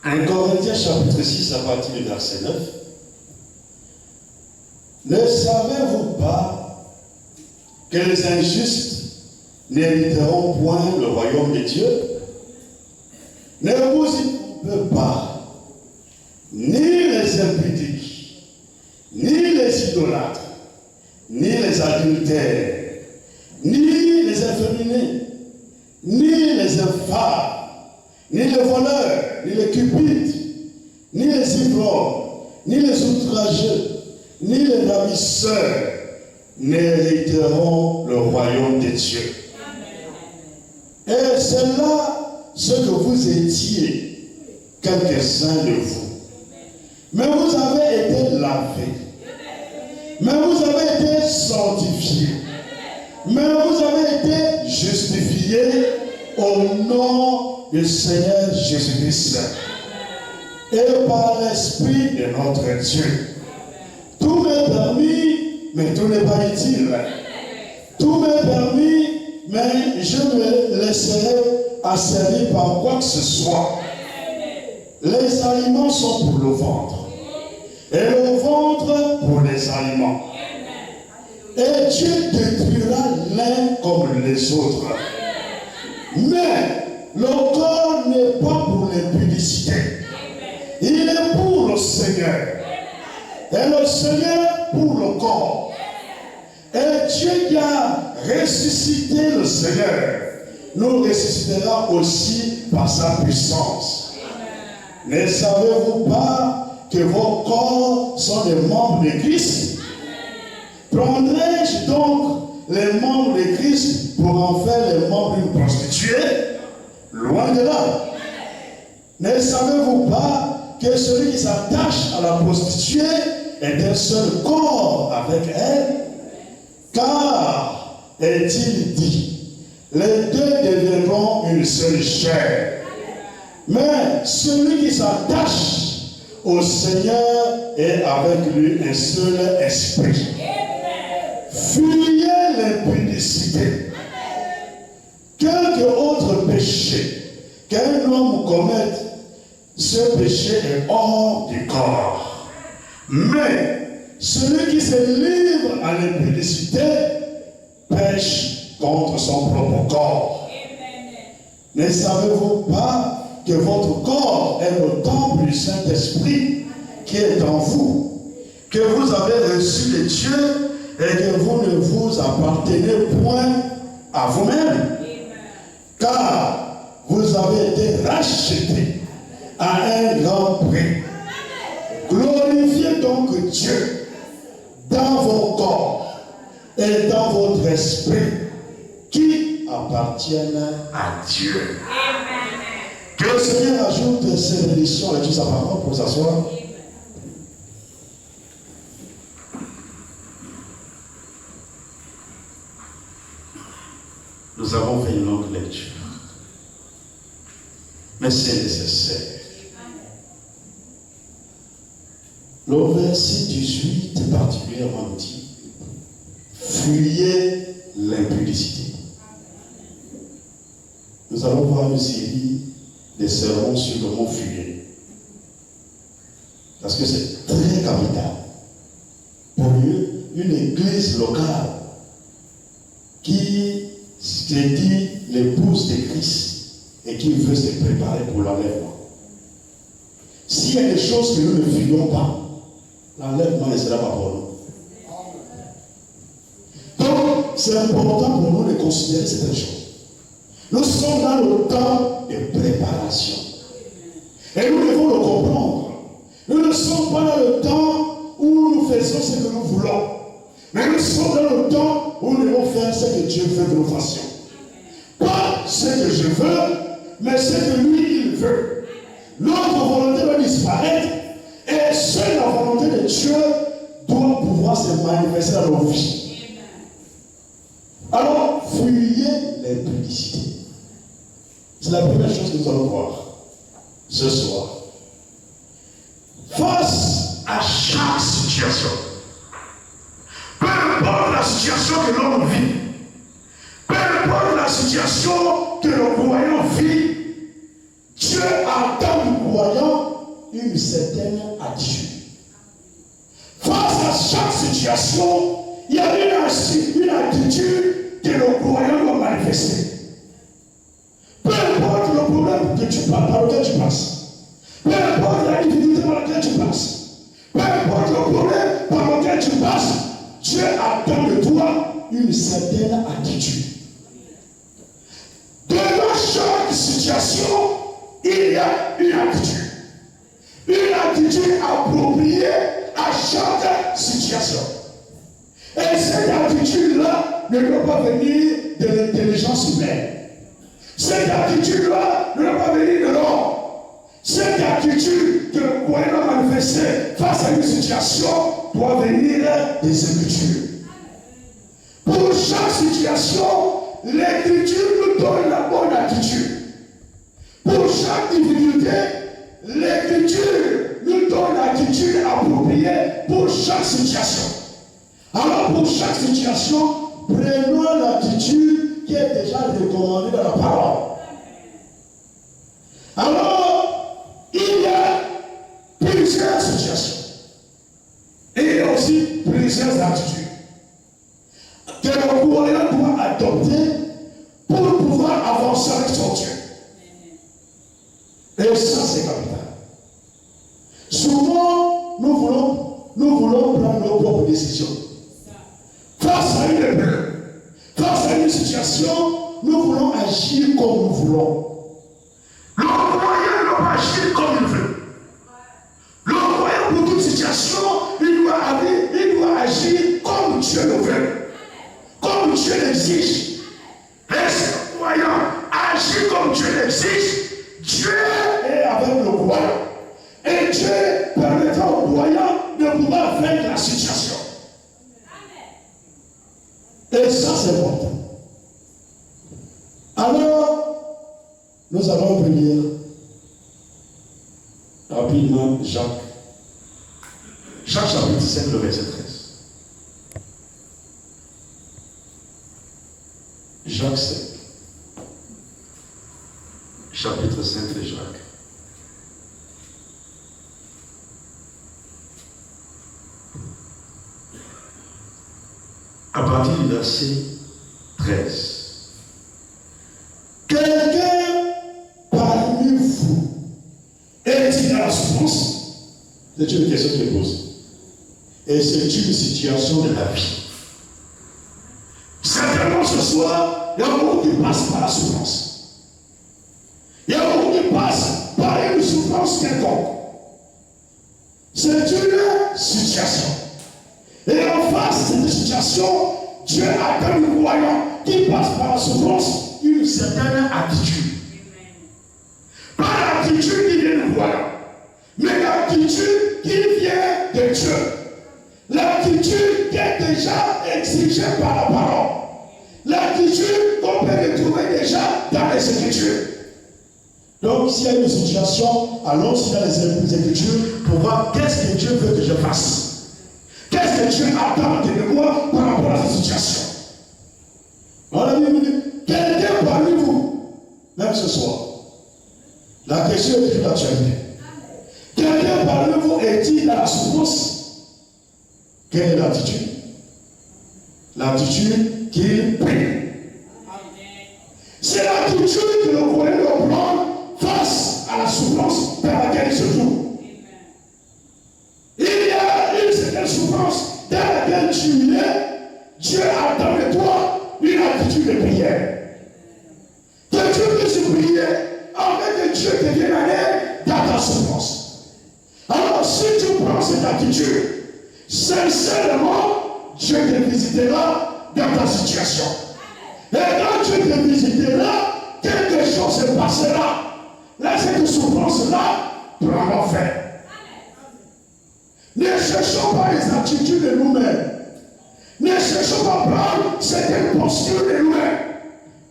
1 Corinthiens chapitre 6 à partir du verset 9. Ne savez-vous pas que les injustes n'hériteront point le royaume de Dieu? Ne vous y trompez pas, ni les impudiques, ni les idolâtres, ni les adultères, ni les inféminés, ni les infâmes, ni les voleurs, ni les cupides, ni les ivrognes, ni les outrageux, ni les ravisseurs n'hériteront le royaume de Dieu. Et c'est là ce que vous étiez, quelques-uns de vous. Mais vous avez été lavés. Mais vous avez été sanctifiés. Mais vous avez été justifiés au nom du Seigneur Jésus-Christ et par l'Esprit de notre Dieu. Tout m'est permis, mais tout n'est pas utile. Tout m'est permis, mais je me laisserai asservir par quoi que ce soit. Les aliments sont pour le ventre. Et le ventre pour les aliments. Et Dieu détruira l'un comme les autres. Mais le corps n'est pas pour l'impudicité. Il est pour le Seigneur. Et le Seigneur pour le corps. Et Dieu qui a ressuscité le Seigneur nous ressuscitera aussi par sa puissance. Ne savez-vous pas que vos corps sont des membres de Christ? Prendrai-je donc les membres de Christ pour en faire les membres d'une prostituée? Loin de là. Ne savez-vous pas que celui qui s'attache à la prostituée est un seul corps avec elle? Car, est-il dit, les deux deviendront une seule chair. Mais celui qui s'attache au Seigneur est avec lui un seul esprit. Fuyez l'impudicité. Quelque autre péché qu'un homme commette, ce péché est hors du corps. Mais celui qui se livre à l'impudicité pêche contre son propre corps. Ne savez-vous pas que votre corps est le temple du Saint-Esprit qui est en vous, que vous avez reçu de Dieu et que vous ne vous appartenez point à vous-même, car vous avez été rachetés à un grand prix. Glorifiez donc Dieu dans vos corps et dans votre esprit qui appartiennent à Dieu. Que le Seigneur ajoute ses bénédictions et toute sa parole pour s'asseoir. Nous avons fait une longue lecture. Mais c'est nécessaire. Le verset 18 particulièrement dit: fuyez l'impudicité. Nous allons voir une série de sermons sur le mot fuyer. Parce que c'est très capital. Pour une église locale qui se dit l'épouse de Christ et qui veut se préparer pour l'enlèvement. S'il y a des choses que nous ne fuyons pas, l'enlèvement ne sera pas pour nous. Donc, c'est important pour nous de considérer certaines choses. Nous sommes dans le temps de préparation. Et nous devons le comprendre. Nous ne sommes pas dans le temps où nous faisons ce que nous voulons. Mais nous sommes dans le temps où nous devons faire ce que Dieu veut que nous fassions. Pas ce que je veux, mais ce que lui, il veut. Notre volonté doit disparaître. Et seule la volonté de Dieu doit pouvoir se manifester dans nos vies. Alors, fuyez l'impudicité. C'est la première chose que nous allons voir ce soir. Face à chaque situation, peu importe la situation que l'on vit, peu importe la situation que le croyant vit, Dieu Dieu attend du croyant une certaine attitude. Face à chaque situation, il y a une attitude que le croyant doit manifester. Peu importe le problème par lequel tu passes, peu importe la difficulté par laquelle tu passes, peu importe le problème par lequel tu passes, Dieu attend de toi une certaine attitude. Devant chaque situation, il y a une attitude. Une attitude appropriée à chaque situation. Et cette attitude-là ne doit pas venir de l'intelligence humaine. Cette attitude-là ne doit pas venir de l'homme. Cette attitude que le croyant doit manifester face à une situation doit venir des Écritures. Pour chaque situation, l'Écriture nous donne la bonne attitude. Pour chaque difficulté, l'Écriture nous donne l'attitude appropriée pour chaque situation. Alors pour chaque situation, prenons l'attitude qui est déjà recommandée dans la parole. Alors, il y a plusieurs situations. Et il y a aussi plusieurs attitudes que le croyant doit adopter pour pouvoir avancer avec son Dieu. Et ça, c'est capital. Souvent, nous voulons prendre nos propres décisions. Face à une épreuve, face à une situation, nous voulons agir comme nous voulons. Le croyant ne doit pas agir comme il veut. Le croyant, pour toute situation, il doit agir comme Dieu le veut. Comme Dieu l'exige. Laisse le croyant agir comme Dieu l'exige. Dieu est avec le croyant. Et Dieu permettra au croyant de pouvoir vaincre la situation. Et ça, c'est important. Alors, nous allons venir rapidement Jacques. Jacques chapitre 5, le verset 13. Jacques 5. Chapitre 5 de Jacques. À partir du verset 13. Quelqu'un parmi vous est-il dans la souffrance? C'est une question qui est posée. Et c'est une situation de la vie. Certainement ce soir, il y a beaucoup qui passent par la souffrance. Il y a beaucoup qui passent par une souffrance quelconque. C'est une situation. Et en face de cette situation, Dieu attend le croyant qui passe par la souffrance une certaine attitude. Pas l'attitude qui vient du croyant, mais l'attitude qui vient de Dieu. L'attitude qui est déjà exigée par la parole. L'attitude qu'on peut retrouver déjà dans les Écritures. Donc, s'il y a une situation, allons-y dans les Écritures pour voir qu'est-ce que Dieu veut que je fasse. Qu'est-ce que Dieu attend de moi par rapport à cette situation? Voilà, quelqu'un parmi vous, même ce soir, la question est toujours d'actualité. Quelqu'un parmi vous est-il dans la souffrance? Quelle est l'attitude? L'attitude qu'il prie. C'est l'attitude que le croyant doit prendre face à la souffrance dans laquelle il se trouve. Il y a une certaine souffrance dans laquelle tu es. Dieu attend de toi une attitude de prière. Que tu puisses prier afin que Dieu te vienne en aide dans ta souffrance. Alors si tu prends cette attitude, sincèrement, Dieu te visitera dans ta situation. Et quand Dieu te visitera, quelque chose se passera. Là, cette souffrance-là prendra fin. Ne cherchons pas les attitudes de nous-mêmes. Ne cherchons pas à prendre certaines postures de nous-mêmes.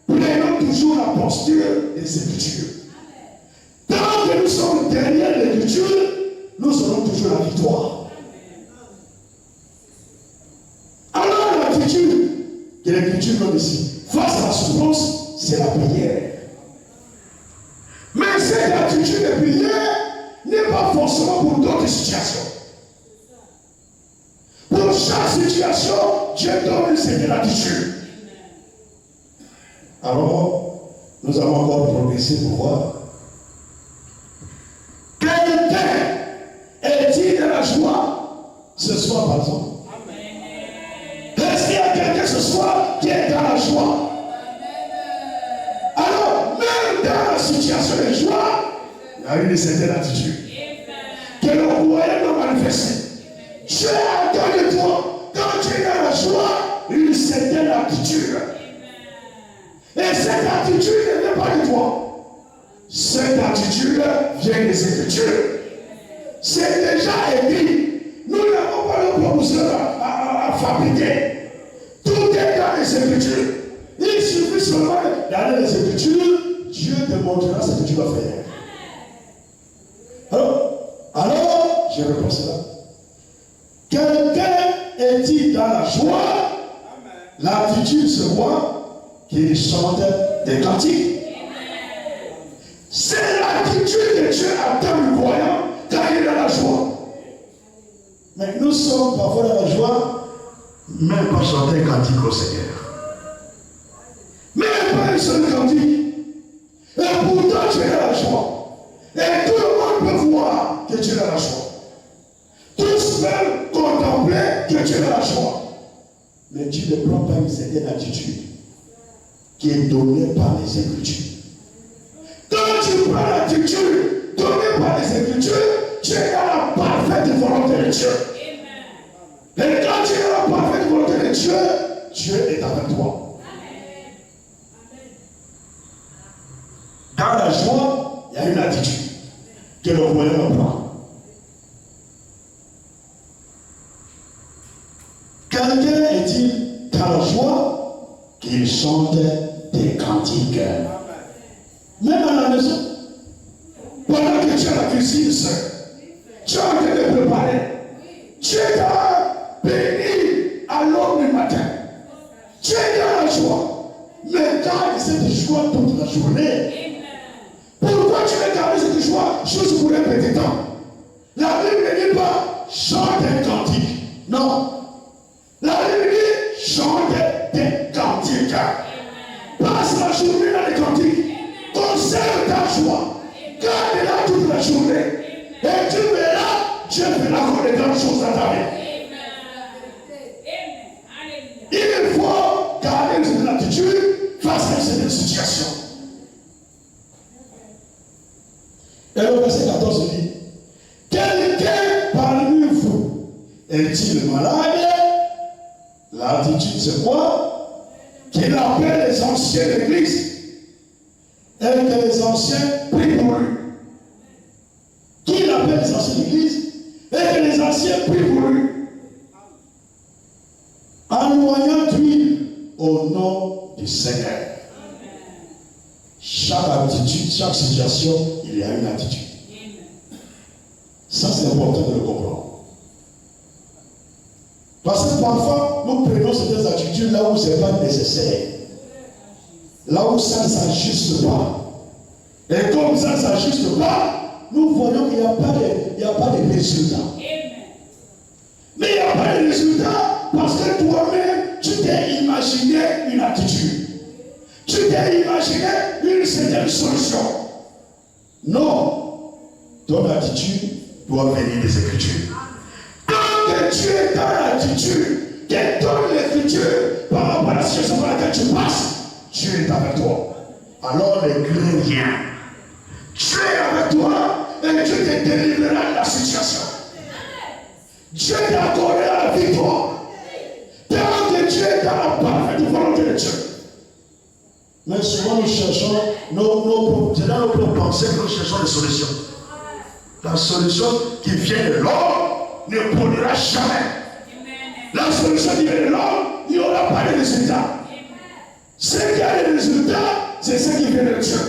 Prenons toujours la posture des Écritures. Tant que nous sommes derrière l'Écriture, nous aurons toujours la victoire. Alors l'attitude que l'Écriture donne ici, face à la souffrance, c'est la prière. Mais cette attitude prier n'est pas forcément pour d'autres situations. Pour chaque situation, Dieu donne une certaine attitude. Alors, nous allons encore progresser pour voir. Quelqu'un est-il de la joie ce soir, par exemple? Est-ce qu'il y a quelqu'un ce soir qui est dans la joie? Alors, même dans la situation de joie, il y a une certaine attitude que le croyant doit manifester. Dieu attend de toi, quand tu es dans la joie, une certaine attitude. Et cette attitude ne vient pas de toi. Cette attitude vient des Écritures. C'est déjà écrit. Nous n'avons pas le proposition à fabriquer. Tout est dans les Écritures. Il suffit seulement d'aller dans les Écritures. Dieu te montrera ce que tu vas faire. Alors, je réponds cela. Quelqu'un est-il dans la joie? L'attitude se voit qu'il chante des cantiques. C'est l'attitude que Dieu attend du croyant quand il est dans la joie. Mais nous sommes parfois dans la joie, même pas chanter un cantique au Seigneur. Même pas un seul cantique. Et pourtant tu es dans la joie. Et tout le monde peut voir que tu es dans la joie. Tous peuvent contempler que tu es dans la joie. Mais tu ne prends pas une certaine attitude qui est donnée par les Écritures. Quand tu prends l'attitude donnée par les Écritures, tu es dans la parfaite volonté de Dieu. Et quand tu es dans la parfaite volonté de Dieu, Dieu est avec toi. Dans la joie, il y a une attitude que le croyant prend. Quelqu'un est-il dans la joie qu'il chante des cantiques? Même à la maison, pendant que tu es à la cuisine, tu es en train de préparer. Tu es béni à l'aube du matin. Tu es dans la joie. Mais garde cette joie toute la journée. Pourquoi tu veux garder cette joie juste pour un petit temps? La Bible ne dit pas chante des cantiques. Non. La Bible dit chante des cantiques. Passe la journée dans les cantiques. Conserve ta joie. Garde-la toute la journée. Et tu verras, Dieu fera encore de grandes choses dans ta vie. Il faut garder cette attitude face à cette situation. Et le verset 14 dit, quelqu'un parmi vous est-il malade? L'attitude c'est quoi? Qu'il appelle les anciens de l'Église et que les anciens prient pour lui. Qu'il appelle les anciens de l'Église et que les anciens prient pour lui. En noyant d'huile au nom du Seigneur. Chaque attitude, chaque situation, il y a une attitude. Ça, c'est important de le comprendre. Parce que parfois, nous prenons certaines attitudes là où ce n'est pas nécessaire. Là où ça ne s'ajuste pas. Et comme ça ne s'ajuste pas, nous voyons qu'il n'y a pas de résultat. Mais il n'y a pas de résultat parce que toi-même, tu t'es imaginé une attitude. Tu t'es imaginé une certaine solution. Non. Ton attitude doit venir des Écritures. Tant que tu es dans l'attitude que donne l'Écriture par rapport à la situation par laquelle tu passes, Dieu est avec toi. Alors ne crains rien. Dieu est avec toi et Dieu te délivrera de la situation. Dieu t'accordera la victoire. Tant que Dieu est dans la parfaite volonté de Dieu. Mais souvent nous cherchons, c'est dans nos propres pensées que nous cherchons des solutions. La solution qui vient de l'homme ne produira jamais. La solution qui vient de l'homme, il n'y aura pas de résultat. Ce qui a des résultats, c'est ce qui vient de Dieu.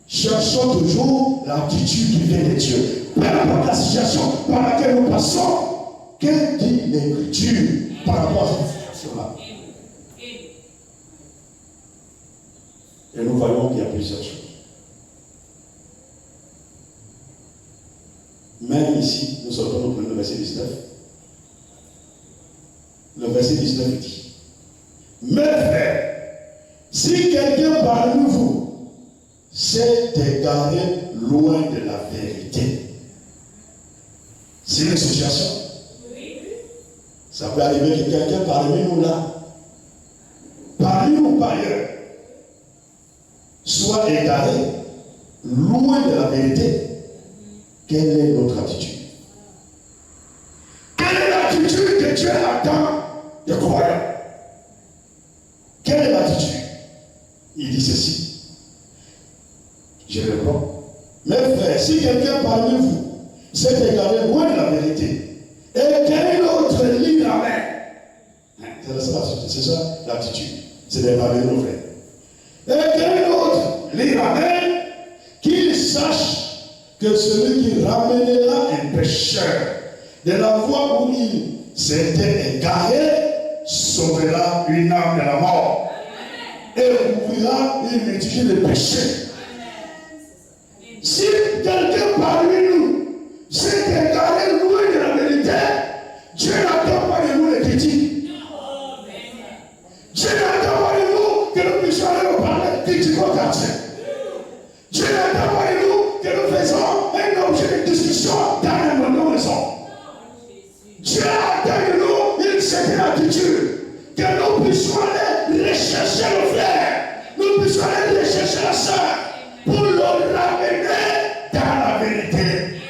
Cherchons toujours l'attitude qui vient de Dieu. Peu importe la situation par laquelle nous passons, que dit l'Écriture par rapport à cette situation-là? Et nous voyons qu'il y a plusieurs choses. Même ici, nous sortons le verset 19. Le verset 19 dit, mes frères, si quelqu'un parmi vous s'est égaré loin de la vérité, c'est une situation. Ça peut arriver que quelqu'un parmi nous là, parmi nous par ailleurs, soit égaré loin de la vérité. Quelle est notre attitude? Quelle est l'attitude que Dieu attend des croyants? Quelle est l'attitude? Il dit ceci. Je réponds. Mes frères, si quelqu'un parmi vous s'est égaré loin de la vérité, et quel autre lit la main, c'est ça l'attitude. C'est des parler nos frères. Et quel autre lit la main, qu'il sache que celui qui ramènera un pécheur de la voie où il s'était égaré sauvera une âme de la mort et ouvrira une multitude de péchés. Si quelqu'un parmi nous s'est égaré loin de la vérité, Dieu n'attend pas de nous les critiques. Dieu n'attend pas de nous que nous puissions aller au parler critico-quartier. Dieu n'attend pas de nous que nous faisons un objet de discussion dans nos maisons. Dieu attend de nous une certaine attitude, que nous puissions aller rechercher nos frères, nous puissions aller rechercher la sœur, pour le ramener dans la vérité.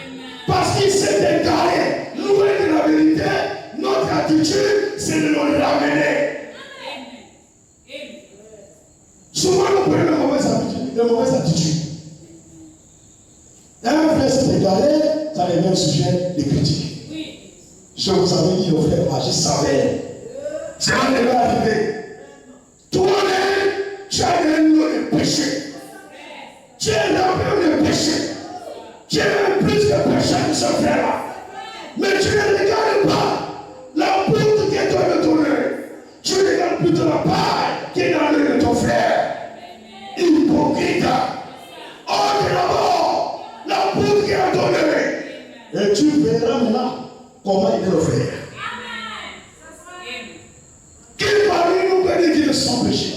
Parce qu'il s'est égaré loin de la vérité, notre attitude, c'est de le ramener. Souvent, nous prenons de mauvaises attitudes. Un frère s'est égaré, ça devient un sujet de critique. Je vous avais dit, au frère, je savais. C'est là que va arriver. Toi-même, tu as un lot de péché. Tu es rempli de péché. Tu es même plus de péché que ce frère-là. Mais tu ne regardes pas la poudre qui est dans ton œil. Tu regardes plutôt la paille qui est dans l'œil de ton frère. Hypocrite. Ôte d'abord la poudre qui est dans ton œil. Et tu verras maintenant comment il est le frère. Qui parmi nous peut dire qu'il est sans péché?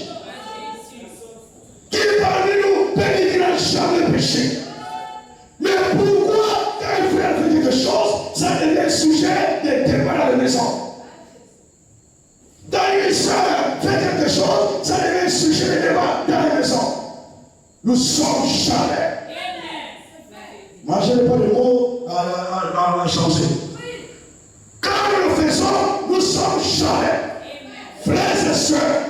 Qui parmi nous peut dire qu'il n'a jamais péché? Mais pourquoi quand un frère fait quelque chose, ça devient sujet de débat dans la maison? Quand une soeur fait quelque chose, ça devient sujet de débat dans la maison. Nous sommes jamais. Moi, je n'ai pas de mots à changer. Quand nous le faisons, nous sommes jamais. Frères et sœurs,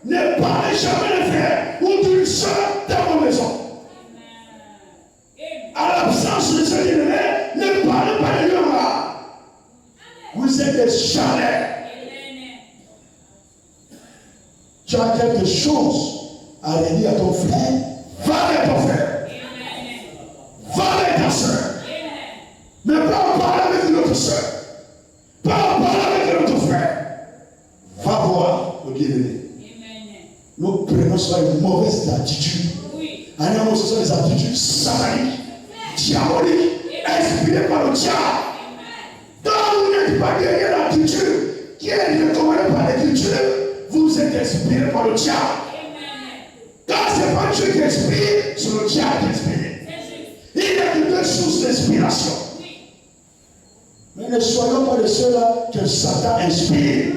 ne parlez jamais de frères ou d'une sœur dans vos maisons. À l'absence de ce bien-aimé, ne parlez pas de lui-là. Vous êtes des chalets. Tu as quelque chose à redire à ton frère, va avec ton frère. Va avec ta sœur. Mais pas parler avec une autre sœur. Pas parler avec notre frère. Va voir le bien-aimé. Nous prenons soit une mauvaise attitude. Alors, ce sont des attitudes sataniques, diaboliques, inspirées par le diable. Quand vous n'êtes pas derrière l'attitude qui est recommandée par l'Écriture, vous êtes inspiré par le diable. Quand ce n'est pas Dieu qui inspire, c'est le diable qui inspire. Il y a que deux sources d'inspiration. Mais ne soyons pas de ceux-là que Satan inspire.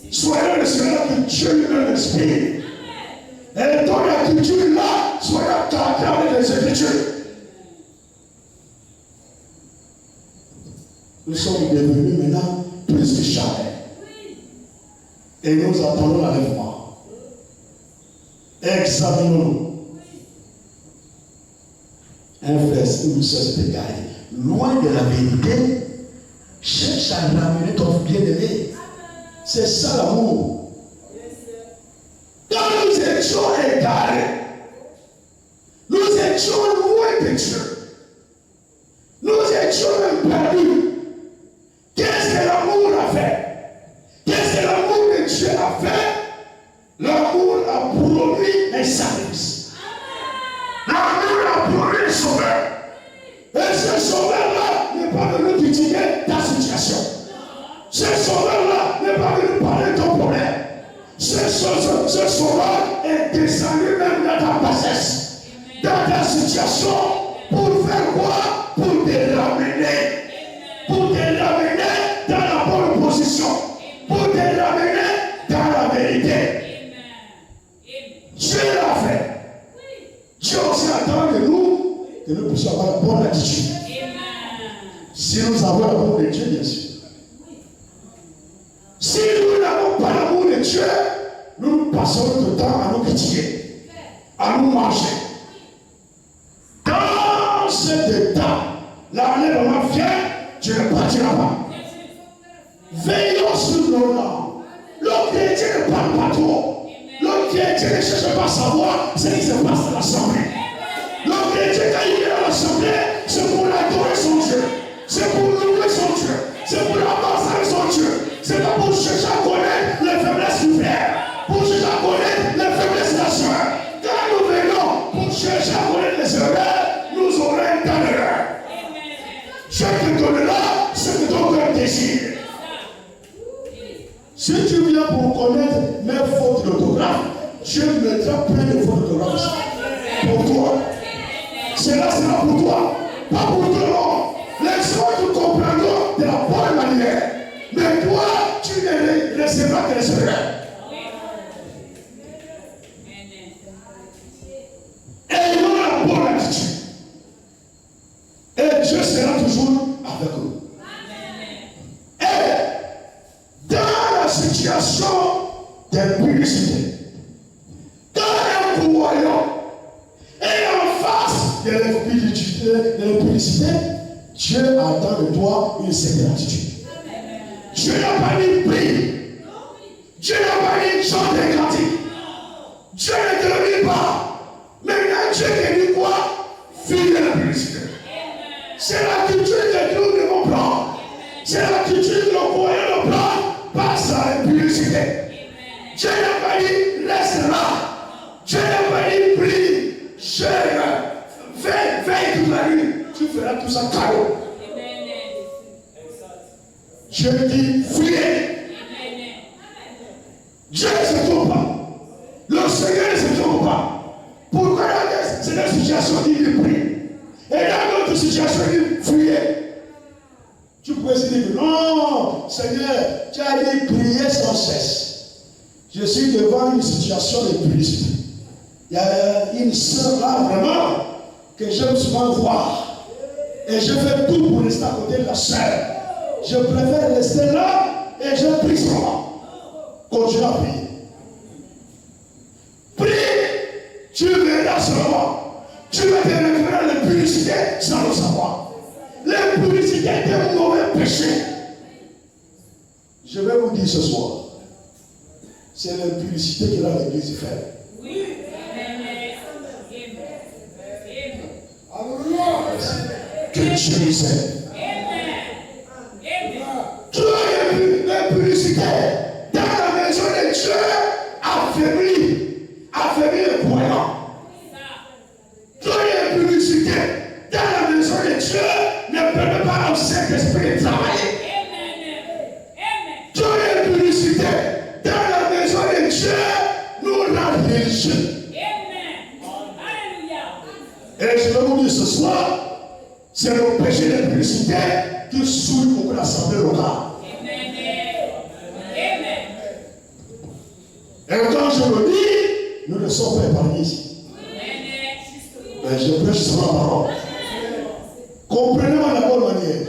Soyons de ceux-là que Dieu lui-même inspire. Et ton attitude là, soyons cadrés avec les Écritures. Nous sommes devenus maintenant plus que jamais. Et nous attendons l'enlèvement. Examinons-nous. Un frère, si vous s'est égaré loin de la vérité, cherche à ramener ton bien-aimé. C'est ça l'amour. Quand nous étions égarés, nous étions loin de Dieu. Nous étions même perdus. Qu'est-ce que l'amour a fait? Qu'est-ce que l'amour de Dieu a fait? L'amour a promis un sacrifice. L'amour a promis un sauveur. Et ce sauveur-là n'est pas venu critiquer ta situation. Ce sauveur-là n'est pas venu parler de ton problème. Ce sauveur est descendu même dans ta bassesse, dans ta situation, pour faire quoi? Pour te ramener. Pour te ramener dans la bonne position. Pour te ramener dans la vérité. Dieu l'a fait. Dieu aussi attend de nous que nous puissions avoir la bonne attitude. Si nous avons l'amour de Dieu, bien sûr. Si nous n'avons pas l'amour de Dieu, nous passons notre temps à nous critiquer, à nous manger. Dans cet état, l'enlèvement vient, tu ne partiras pas. Veillons sur nos langues. Le chrétien ne parle pas trop. Le chrétien ne cherche pas à savoir ce qui se passe à l'assemblée. Le chrétien, quand il est à l'assemblée, c'est pour adorer son Dieu. C'est pour louer son Dieu. C'est pour avancer avec son Dieu. C'est pas pour chercher à connaître les faiblesses du frère. Pour chercher à connaître les faiblesses de la soeur. Quand nous venons pour chercher à connaître les erreurs, nous aurons un temps d'erreur. Je te donnerai ce que ton cœur désire. Si tu viens pour connaître mes fautes d'orthographe, Dieu mettra plein de fautes d'orthographe pour toi. Cela sera pour toi, pas pour tout le monde. Les autres comprendront de la bonne manière. Mais toi, tu ne recevras que les erreurs. Ayons la bonne attitude. Et Dieu sera toujours avec nous. Et dans la situation d'impudicité, dans un royaume, et en face de l'impudicité, Dieu attend de toi une certaine attitude. Dieu n'a pas dit prie. Dieu n'a pas dit chante et cantique. Dieu ne te le dit pas. Maintenant, Dieu te dit quoi? Fuis de la publicité. C'est l'attitude que nous devons prendre. C'est l'attitude que nos croyants devons prendre face à la publicité. Dieu n'a pas dit reste là. Dieu n'a pas dit prie. Veille toute la nuit. Tu feras tout ça cadeau. Dieu dit fuyez. Dieu ne se trompe pas. Le Seigneur ne se trompe pas. Pourquoi c'est une situation qui dit prie? Et dans notre situation, il dit fuyez. Tu pourrais se dire non, Seigneur, tu as dit prier sans cesse. Je suis devant une situation de publicité. Il y a une sœur là vraiment que j'aime souvent voir. Et je fais tout pour rester à côté de la sœur. Je préfère rester là et je prie seulement. Continue à prier. Prie, tu verras seulement. Tu vas te retrouver dans l'impudicité sans le savoir. L'impudicité est un mauvais péché. Je vais vous dire ce soir, c'est l'impudicité qui rend l'église faible. Oui. Que Dieu nous aide. L'impudicité dans la maison de Dieu affaiblit le croyant. L'impudicité dans la maison de Dieu ne permet pas au Saint-Esprit de travailler. L'impudicité dans la maison de Dieu nous rend religieux. Et je vais vous dire ce soir, c'est le péché de publicité qui souille beaucoup l'assemblée locale. Et quand je le dis, nous ne sommes pas épargnés ici. Mais je prêche sur la parole. Comprenez-moi de la bonne manière.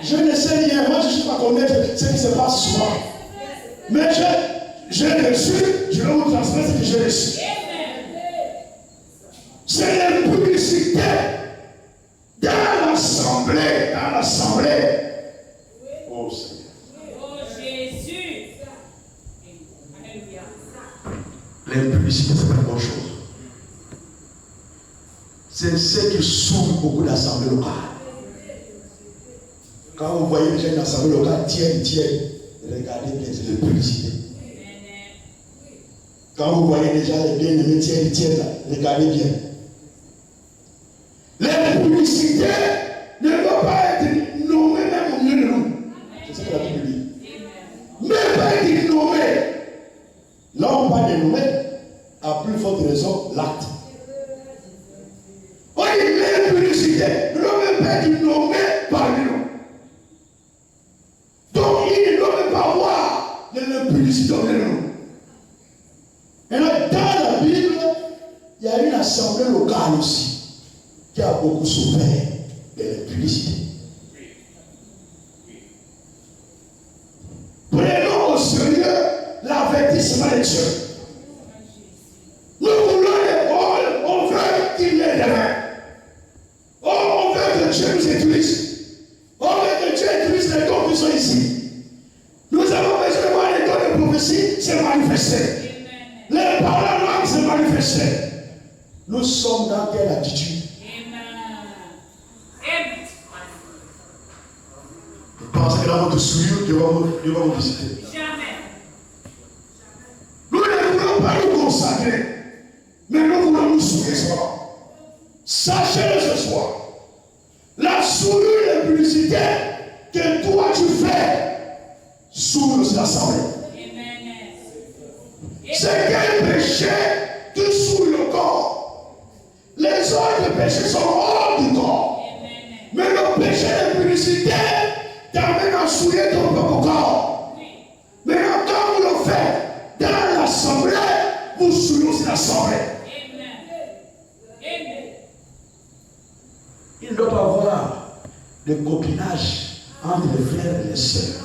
Je ne sais rien, moi je ne suis pas connaître ce qui se passe souvent. Mais j'ai reçu, je vais vous transmettre ce que j'ai reçu. C'est l'impudicité dans l'assemblée. Oh Seigneur. Oh Jésus. Alléluia. L'impudicité, c'est pas une bonne chose. C'est ce qui souffre beaucoup d'assemblées locales. Quand vous voyez déjà une assemblée locale tienne, regardez bien, c'est l'impudicité. Quand vous voyez déjà les bien-aimés tiennent, regardez bien. L'impudicité ne doit pas être Là, on parle de nommer, à plus forte raison, l'acte. On dit l'impudicité. L'homme peut être nommé parmi nous. Donc, il ne peut pas voir de l'impudicité de nous. Et là, dans la Bible, il y a une assemblée locale aussi qui a beaucoup souffert de l'impudicité. Prenons au sérieux l'avertissement de Dieu. Nous voulons les rôles, on veut qu'il y ait des mains. On veut que Dieu nous utilise. On veut que Dieu utilise les dons qui sont ici. Nous avons besoin de voir les dons de prophétie se manifester. Les paroles en langue se manifester. Nous sommes dans quelle attitude? Vous pensez que dans votre souillure, Dieu va vous visiter? Jamais. Nous ne voulons pas nous consacrer, mais nous voulons nous souiller ce soir. Sachez ce soir, la souillure et publicité que toi tu fais sous l'assemblée. C'est quel péché tu souilles le corps. Les autres péchés sont hors du corps. Mais le péché de publicité t'amène à souiller ton propre corps. Mais quand vous le faites dans l'assemblée, vous souillez aussi l'assemblée. Il ne doit pas y avoir de copinage entre les frères et les sœurs.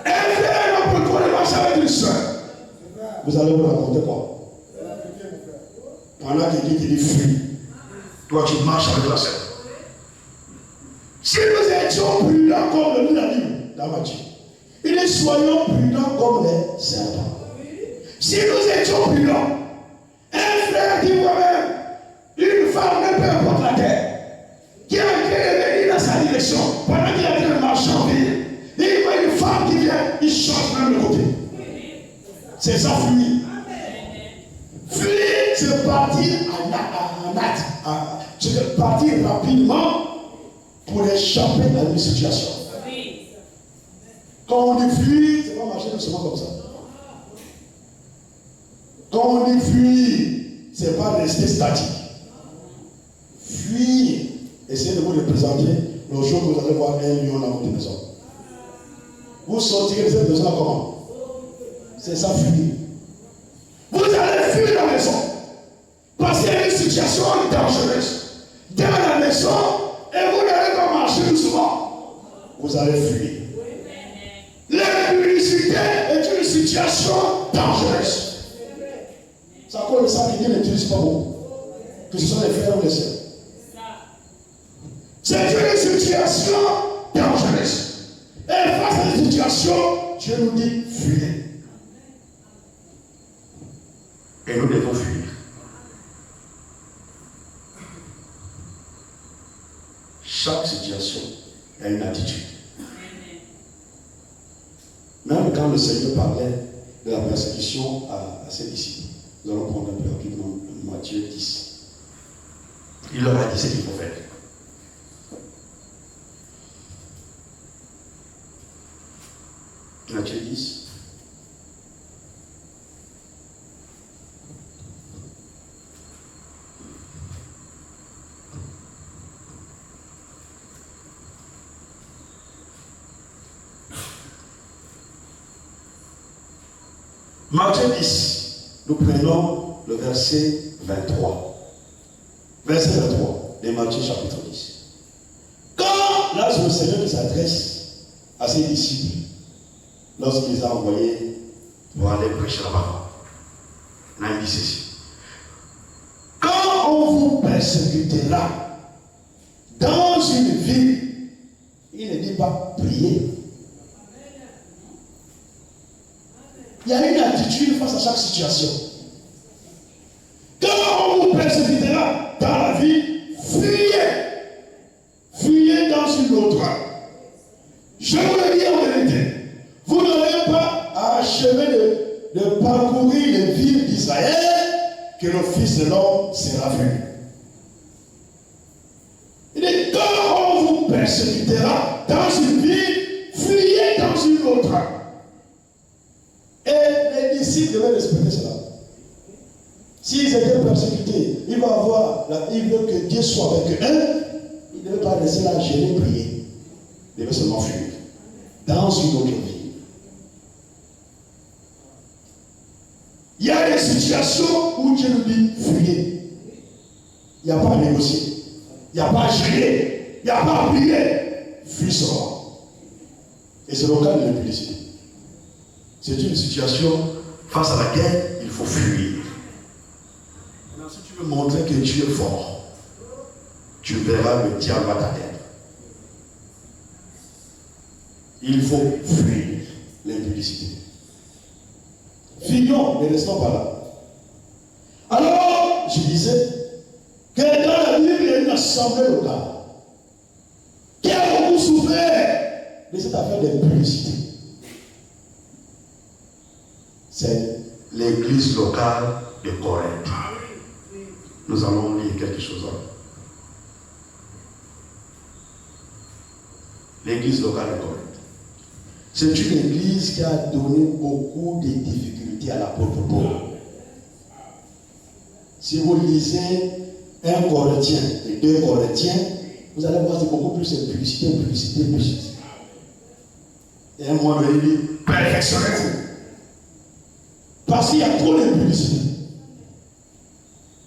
Un frère n'a pas trop de marcher avec une sœur. Vous allez vous raconter quoi? Pendant que quelqu'un te dit fuis, toi tu marches avec la sœur. Si nous étions prudents comme nous l'a dit dans Matthieu, il dit soyons prudents comme les serpents. Si nous étions prudents, un frère dit moi-même, une femme, peu importe la terre, qui a en train de venir dans sa direction, pendant qu'il est en train de marcher en ville, il voit une femme qui vient, il change même de côté. C'est ça, fuir. Fuir, c'est partir en acte. C'est partir rapidement pour échapper à une situation. Quand on dit fuir, c'est pas marcher doucement comme ça. Quand on dit fuir, c'est pas rester statique. Fuir, essayez de vous représenter le jour où vous allez voir un lion dans votre maison. Vous sortirez de cette maison comment? C'est ça, fuir. Vous allez fuir la maison parce qu'il y a une situation dangereuse dans la maison et vous n'allez pas marcher doucement. Vous allez fuir. L'impudicité est une situation dangereuse. C'est à cause de ça que Dieu n'utilise pas beaucoup. Que ce soit les frères ou les sœurs. C'est une situation dangereuse. Et face à cette situation, Dieu nous dit fuyez. Et nous devons fuir. Chaque situation a une attitude. Même quand le Seigneur parlait de la persécution à ses disciples, nous allons prendre un peu rapidement Matthieu 10. Il leur a dit ce qu'il faut faire. Matthieu 10. Matthieu 10, nous prenons le verset 23. Verset 23 de Matthieu chapitre 10. Quand là, le Seigneur s'adresse à ses disciples, lorsqu'il les a envoyés pour aller prêcher là-bas, là il dit ceci. Quand on vous persécutera dans une ville, il ne dit pas prier. Il y a une attitude face à chaque situation. Quand on vous persécutera dans la vie, fuyez. Fuyez dans une autre. Je vous le dis en vérité. Vous n'aurez pas à achever de parcourir les villes d'Israël que le Fils de l'homme sera venu. Il dit, quand on vous persécutera dans une ville, fuyez dans une autre. s'ils devaient respecter cela, s'ils étaient persécutés, il veut que Dieu soit avec eux, il ne devait pas laisser là gérer, prier. Il devait seulement fuir dans une autre vie. Il y a des situations où Dieu nous dit fuyez. Il n'y a pas à négocier. Il n'y a pas à gérer. Il n'y a pas à prier. Fuis seulement. Et c'est le cas de l'impudicité. C'est une situation face à laquelle il faut fuir. Alors, si tu veux montrer que tu es fort, tu verras le diable à ta tête. Il faut fuir l'impudicité. Fuyons, ne restons pas là. Alors, je disais que dans la Bible, il y a une assemblée locale qui a beaucoup souffert de cette affaire d'impudicité. C'est l'église locale de Corinthe. Nous allons lire quelque chose. L'église locale de Corinthe. C'est une église qui a donné beaucoup de difficultés à l'apôtre Paul. Si vous lisez 1 Corinthien et 2 Corinthiens, vous allez voir que c'est beaucoup plus de publicité. Et un moment donné, il dit perfectionnez-vous. Parce qu'il y a trop de publicité.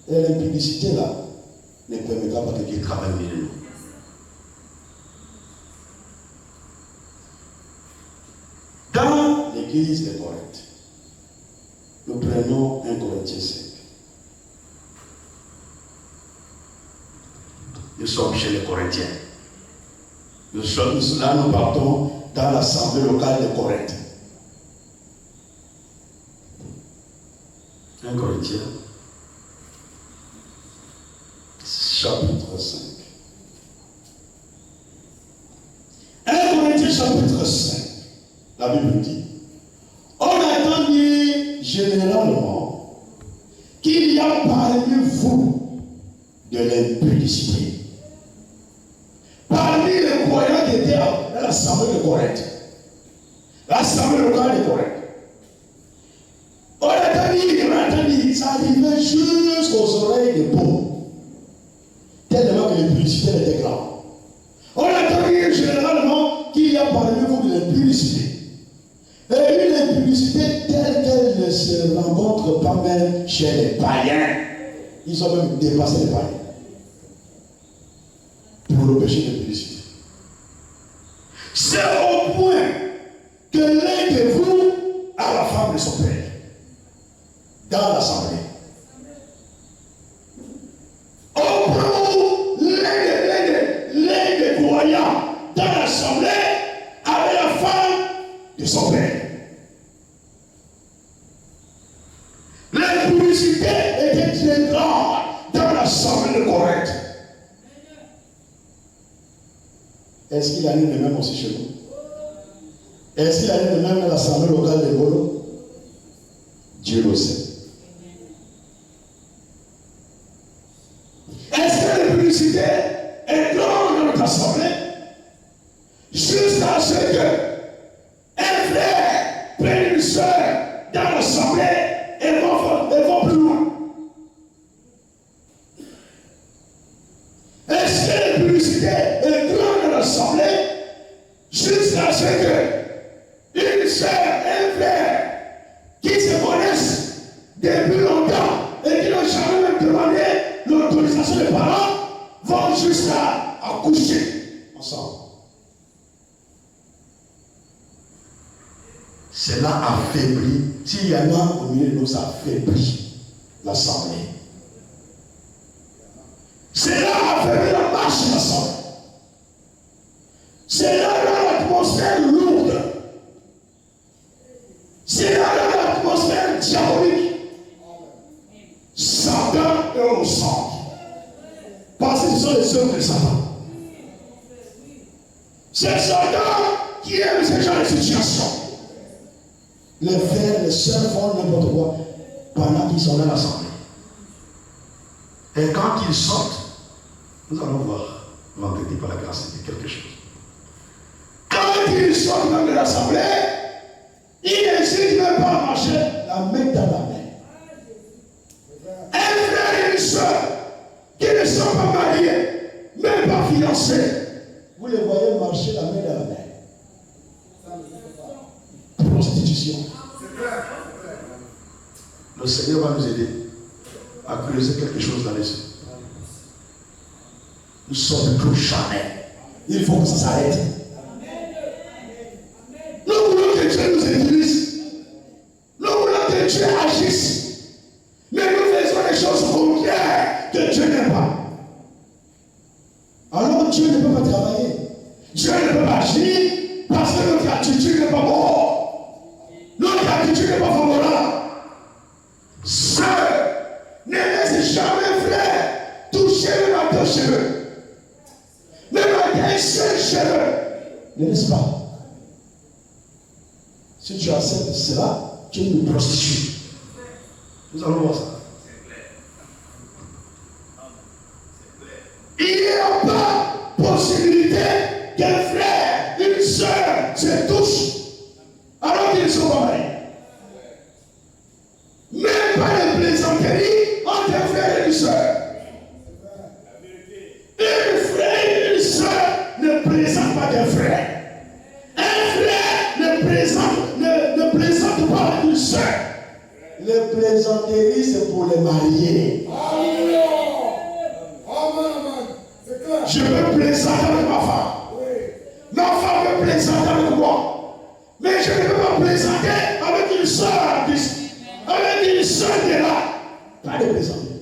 Et l'impudicité là ne permettra pas que Dieu travaille au milieu de nous. Dans l'église de Corinthe, nous prenons 1 Corinthiens 5. Nous sommes chez les Corinthiens. Là, nous partons dans l'assemblée locale de Corinthe. 1 Corinthiens, chapitre 5. 1 Corinthiens, chapitre 5. La Bible dit, on a dit généralement qu'il y a parmi vous de l'impudicité. Parmi les croyants qui étaient dans l'assemblée de Corinthe, l'assemblée locale de Corinthe, on a dit, ça arrivait jusqu'aux oreilles de Paul, tellement que l'impudicité était grande. On a dit généralement qu'il y a parmi vous de l'impudicité. Et une impudicité telle qu'elle ne se rencontre pas même chez les païens. Ils ont même dépassé les païens pour le péché d'impudicité. C'est au point que l'un de vous a la femme de son père dans l'assemblée. Au point où l'un des croyants dans l'assemblée avait la femme de son père. L'impudicité était très grande dans l'assemblée de Corinthe. Est-ce qu'il y a eu de même aussi chez nous? Est-ce qu'il y a eu de même dans l'assemblée locale de Golo? Dieu le sait. Est-ce que l'impudicité est grande dans notre assemblée? Jusqu'à ce que un frère prenne une soeur dans l'assemblée et vont plus loin. Est-ce que l'impudicité est grande dans l'assemblée jusqu'à ce que une soeur, un frère qui se connaissent depuis longtemps et qui n'ont jamais même demandé l'autorisation des parents vont jusqu'à accoucher ensemble? Cela affaiblit. S'il y en a au milieu de nous, ça affaiblit l'assemblée. Cela affaiblit la marche de l'assemblée. Cela rend l'atmosphère lourde. Cela rend l'atmosphère diabolique. Satan est au centre. Parce que ce sont les œuvres de Satan. C'est Satan qui aime ce genre de situation. Les frères, les sœurs font n'importe quoi pendant qu'ils sont dans l'assemblée. Et quand ils sortent, nous allons voir vendredi par la grâce de quelque chose. Quand ils sortent même de l'assemblée, ils n'hésitent même pas à marcher à mettre dans la main. Un frère et une soeur qui ne sont pas mariés, même pas fiancés, vous les voyez marcher la main dans la main. Prostitution. Le Seigneur va nous aider à creuser quelque chose dans les yeux. Nous sommes trop charnels. Il faut que ça s'arrête. Nous voulons que Dieu nous utilise. Nous voulons que Dieu agisse. Mais nous faisons les choses contraires que Dieu n'aime pas. Alors Dieu ne peut pas travailler. Dieu ne peut pas agir parce que notre attitude n'est pas bonne. Notre attitude n'est pas favorable. Sœur, ne laisse jamais frère toucher même à 2 cheveux. Même à un seul cheveu. Ne laisse pas. Si tu acceptes cela, tu es une prostituée. Nous allons voir ça. Il n'y a pas possibilité qu'un frère, une soeur se touchent alors qu'ils sont pas mariés. Même pas de plaisanterie entre un frère et une soeur. Un frère et une soeur ne plaisantent pas d'un frère. Un frère ne plaisante pas avec une soeur. Les plaisanteries, c'est pour les mariés. Je veux plaisanter avec ma femme. Ma femme veut plaisanter avec moi. Mais je ne peux pas plaisanter avec une soeur artiste. Avec une soeur qui est là. Pas de plaisanterie.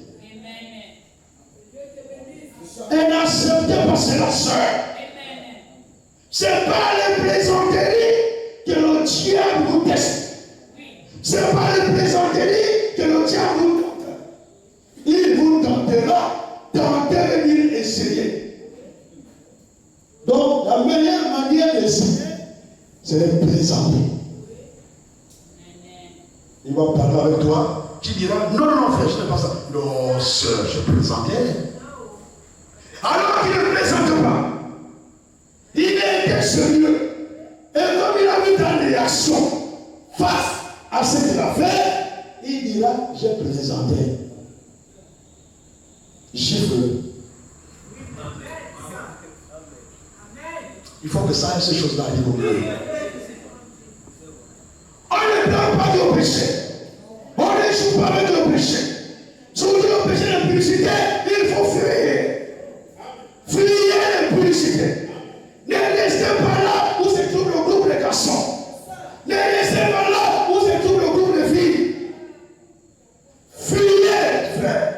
Et n'acceptez pas, c'est la soeur. Ce n'est pas les plaisanteries que le diable vous teste. Ce n'est pas les plaisanteries que le diable vous tente. Il vous tentera, tenter veut dire essayer. Donc, la meilleure manière d'essayer, c'est de plaisanter. Il va parler avec toi. Tu diras, non, non, frère, je ne fais pas ça. Non, sœur, je plaisantais. Alors qu'il ne plaisante pas. Il était sérieux. Et comme il a mis ta réaction face à ce qu'il a fait, il dira, j'ai plaisanté. Chiffre. Il faut que ça, ces choses-là arrivent au milieu. On ne parle pas du péché. On ne joue pas avec le péché. Surtout le péché d'impudicité, il faut fuir. Fuyez l'impudicité. Ne restez pas là où se trouve le groupe de garçons. Ne restez pas là où se trouve le groupe de filles. Fuyez, frères.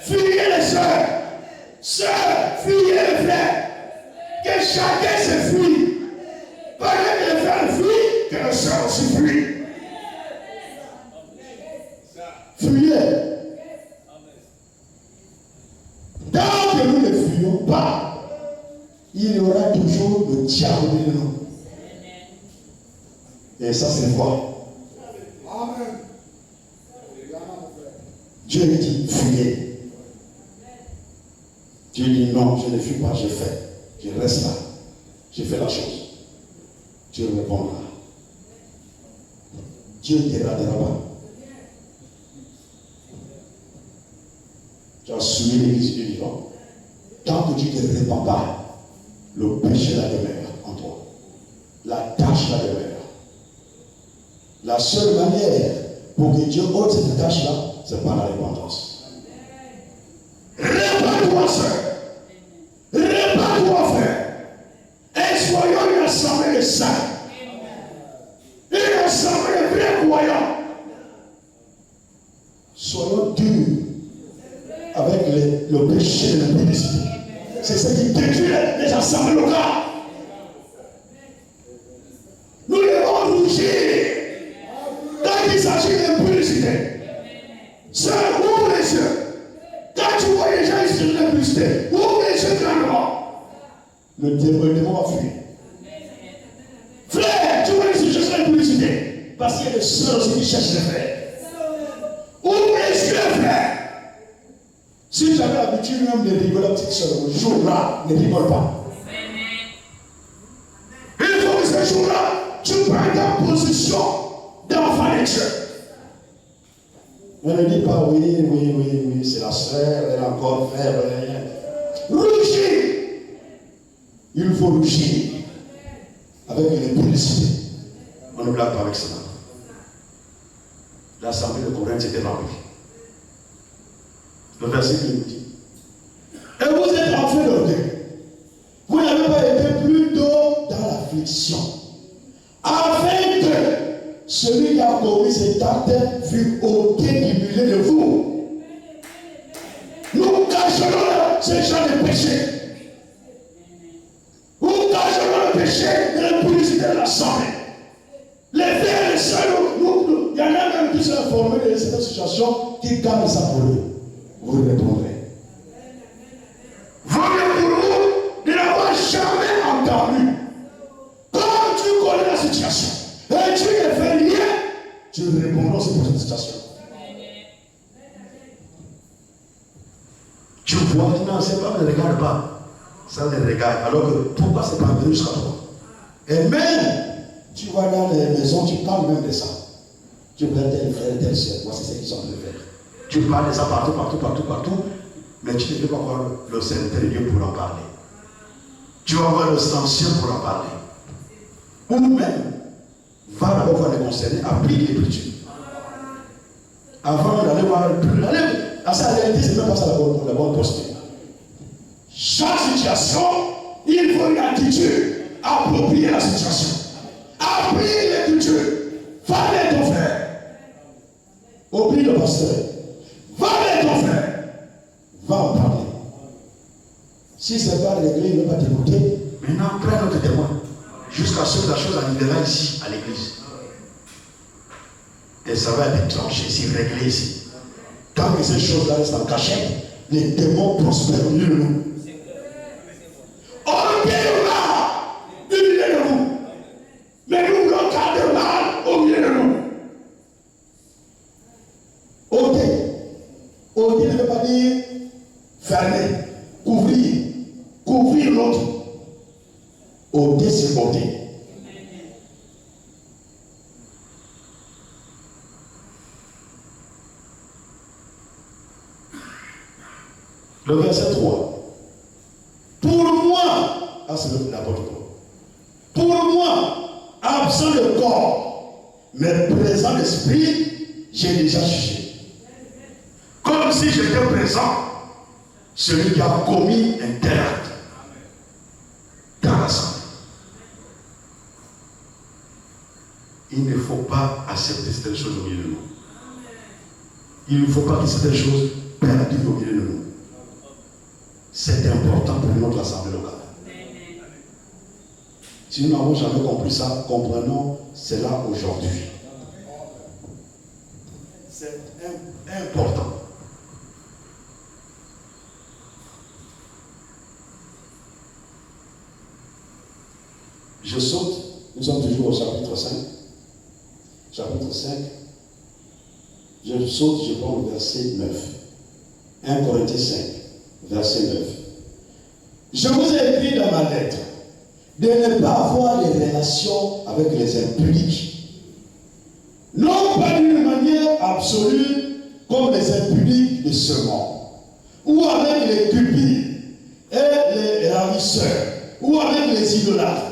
Fuyez les sœurs. Sœurs, fuyez les frères. Que chacun se fuit. Pas que les frères fuient, que les sœurs aussi fuient. Fuyez. Tant que nous ne fuyons pas, il y aura toujours le diable de nous. Et ça, c'est quoi? Amen. Dieu dit, fuyez. Dieu dit, non, je ne fuis pas, je fais. Je reste là. Je fais la chose. Dieu répondra. Dieu ne dégradera pas. Tu as soumis l'église du vivant. Tant que tu ne te répands pas, le péché la demeure en toi. La tâche la demeure. La seule manière pour que Dieu ôte cette tâche-là, c'est par la repentance. Répands-toi, sœur. Répands-toi, frère. Et soyons une assemblée de saints. Une assemblée de vrais croyants. Soyons durs avec le péché de l'impudicité. C'est ce qui détruit les assemblées locales. Nous devons rougir quand il s'agit d'impudicité. Sœur, ouvre les yeux. Quand tu vois les gens sur l'impudicité, ouvre les yeux grandement. Le démon va fuir. Frère, tu vois les sujets sur l'impudicité. Parce qu'il y a des sœurs aussi qui cherchent les frères. Ouvre les yeux, frère. Si tu avais l'habitude même de rigoler la petite soeur, le jour-là, ne rigole pas. Il faut que ce jour-là, tu prennes ta position d'enfant de Dieu. On ne dit pas oui, c'est la sœur, elle est encore faible. Rougir. Il faut rougir. Avec une publicité. On ne blague pas avec cela. L'assemblée de Corinthe était remplie. Le verset qui nous dit. Et vous êtes enfants d'orgueil. Vous n'avez pas été plus tôt dans l'affliction. Afin que celui qui a commis cet acte fût ôté du milieu de vous. Nous cachons ces gens de péché. Nous cachons le péché de l'impudicité de l'assemblée. Les frères et les sœurs, il y en a même qui sont informés de cette situation qui gagnent ça pour eux. Vous répondrez. Vaut mieux pour vous de n'avoir jamais entendu. Quand tu connais la situation et tu ne fais rien, tu répondras aussi pour cette situation. Tu vois, non, c'est pas, ne regarde pas. Ça ne regarde. Alors que pourquoi c'est pas venu jusqu'à toi? Et même, tu vas dans les maisons, tu parles même de ça. Tu prends tel frère, tel soeur, voici ce qu'ils sont en train de faire. Tu parles de ça partout, mais tu ne veux pas voir le Saint-Esprit de Dieu pour en parler. Tu vas voir le Saint-Ciel pour en parler. Ou même, va d'abord voir les concernés, applique l'écriture. Avant d'aller voir plus, à sa réalité, c'est même pas ça la bonne posture. Chaque situation, il faut une attitude, approprier la situation. Applique l'écriture. Va vers ton frère. Oublie le pasteur. Va vers ton frère. Va en parler. Si ce n'est pas réglé, il ne va pas t'écouter. Maintenant, prends notre témoin. Jusqu'à ce que la chose arrivera ici, à l'église. Et ça va être tranché, c'est réglé ici. Tant que ces choses-là restent en cachette, les démons prospèrent au milieu de nous. On est là, au milieu de vous. Mais nous voulons garder le mal au milieu de nous. Ôter ne veut pas dire fermer, couvrir l'autre. Ôter, c'est ôter. Le verset 3. Pour moi, c'est l'apôtre Paul. Pour moi, absent de corps, mais présent d'esprit, j'ai déjà jugé. Comme si j'étais présent, celui qui a commis un tel acte dans l'assemblée. Il ne faut pas accepter certaines choses au milieu de nous. Il ne faut pas que certaines choses perdurent au milieu de nous. C'est important pour notre assemblée locale. Si nous n'avons jamais compris ça, comprenons cela aujourd'hui. C'est important. Je saute, nous sommes toujours au chapitre 5. Chapitre 5. Je saute, je prends le verset 9. 1 Corinthiens 5, verset 9. Je vous ai écrit dans ma lettre de ne pas avoir des relations avec les impudiques. Non pas d'une manière absolue comme les impudiques de ce monde, ou avec les cupides et les ravisseurs, ou avec les idolâtres.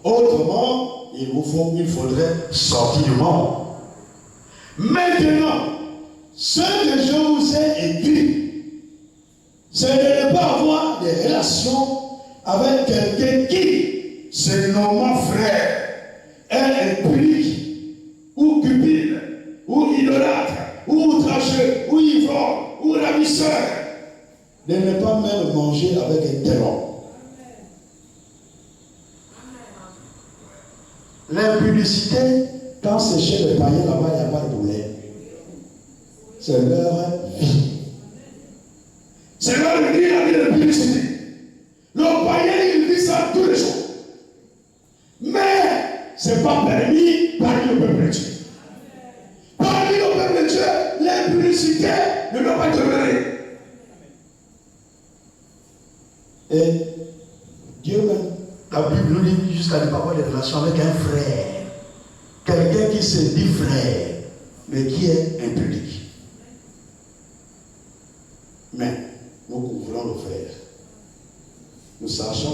Autrement, il faudrait sortir du monde. Maintenant, ce que je vous ai écrit, c'est de ne pas avoir des relations avec quelqu'un qui, se nommant frère, est impudique, ou cupide, ou idolâtre, ou outrageux, ou ivrogne, ou ravisseur, de ne pas même manger avec un tel homme. L'impudicité, quand c'est chez les païens là-bas, il n'y a pas de problème. C'est leur vie. C'est leur vie, la vie de l'impudicité. Le païen, il vit ça tous les jours. Mais ce n'est pas permis parmi le peuple de Dieu. Parmi le peuple de Dieu, l'impudicité ne doit pas demeurer. Et Dieu même, la Bible nous dit jusqu'à ne pas avoir des relations avec un frère. Quelqu'un qui se dit frère, mais qui est impudique. Nous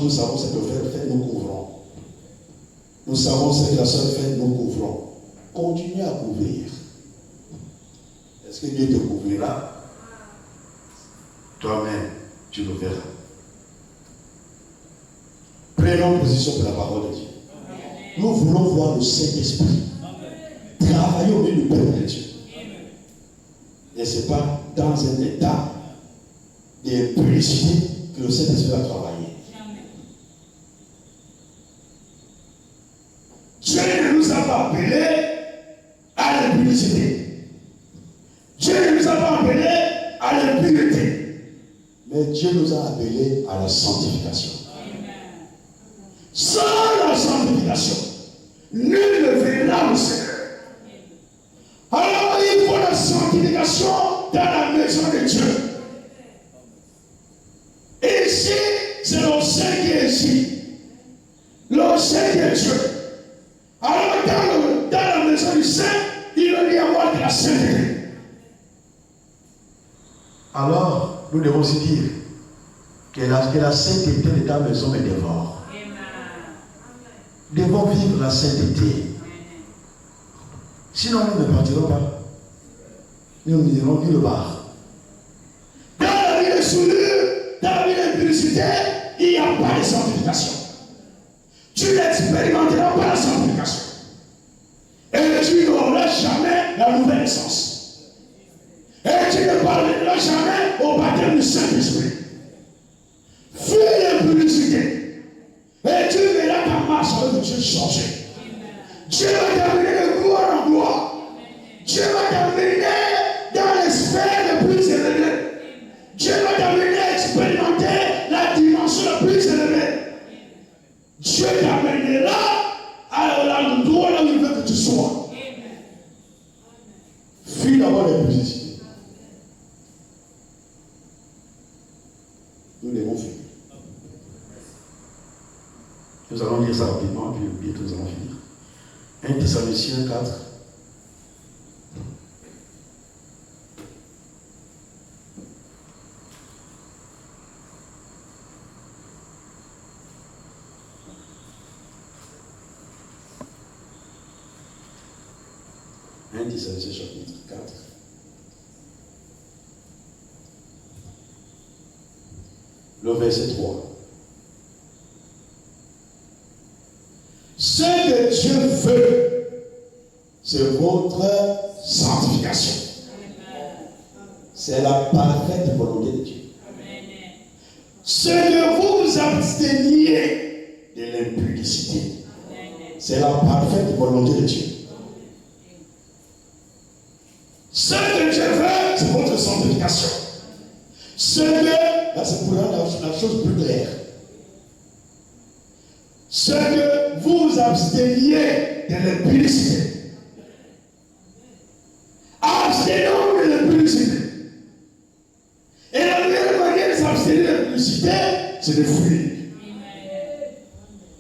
savons ce que le frère fait, nous couvrons. Nous savons ce que la soeur fait, nous couvrons. Continuez à couvrir. Est-ce que Dieu te couvrira? Toi-même, tu le verras. Prenons position pour la parole de Dieu. Nous voulons voir le Saint-Esprit travailler au milieu du peuple de Dieu. Et ce n'est pas dans un état d'impudicité que le Saint-Esprit va travailler. Dieu ne nous a pas appelés à l'impudicité. Dieu ne nous a pas appelés à l'impunité. Mais Dieu nous a appelés à la sanctification. Sans la sanctification, nul ne verra le Seigneur. Alors il faut la sanctification dans la maison de Dieu. Et ici, c'est le Saint qui est ici. Le Saint qui est Dieu. Alors dans la maison du Saint, il va y avoir de la sainteté. Alors, nous devons aussi dire que la sainteté de ta maison me dévore. Nous devons vivre la sainteté. Sinon, nous ne partirons pas. Nous n'irons nulle part. Dans la vie de souillure, dans la vie d'impudicité, il n'y a pas de sanctification. Tu n'expérimenteras pas la sanctification. Et tu n'auras jamais la nouvelle naissance. Et tu ne parleras jamais au baptême du Saint-Esprit. Fuis l'impudicité. Et tu verras ta marche avec Dieu changer. Dieu va t'amener de gloire en gloire. Dieu va t'amener dans les sphères les plus élevées. Dieu va t'amener à expérimenter la dimension la plus élevée. Dieu t'amènera à l'endroit là où il veut que tu sois. Fuis d'abord l'impudicité. Nous devons fuir. Nous allons lire ça rapidement, puis bientôt nous allons finir. 1 Thessaloniciens 4. Thessaloniciens chapitre 4. Le verset 3. Ce que Dieu veut, c'est votre sanctification. C'est la parfaite volonté de Dieu. Ce que vous vous absteniez de l'impudicité, c'est la parfaite volonté de Dieu. Ce que Dieu veut, c'est votre sanctification. Ce que, là c'est pour rendre la chose plus claire. Ce que vous absteniez de l'impudicité. Abstenons de l'impudicité. Et la meilleure manière de s'abstenir de l'impudicité, c'est de fuir.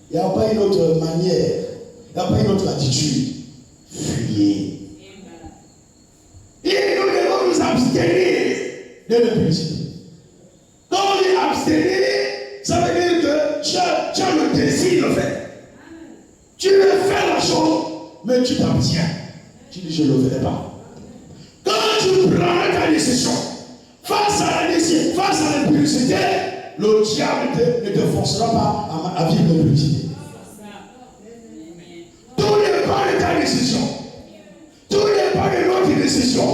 Il n'y a pas une autre manière, il n'y a pas une autre attitude. Fuyez. Et nous devons nous abstenir de l'impudicité. Quand on dit abstenir, ça veut dire que tu as le désir de faire. Tu veux faire la chose, mais tu t'abstiens. Tu dis, je ne le ferai pas. Quand tu prends ta décision, face à la décision, face à l'impudicité, le diable ne te forcera pas à vivre l'impudicité. Tout dépend de ta décision. Tout dépend de notre décision.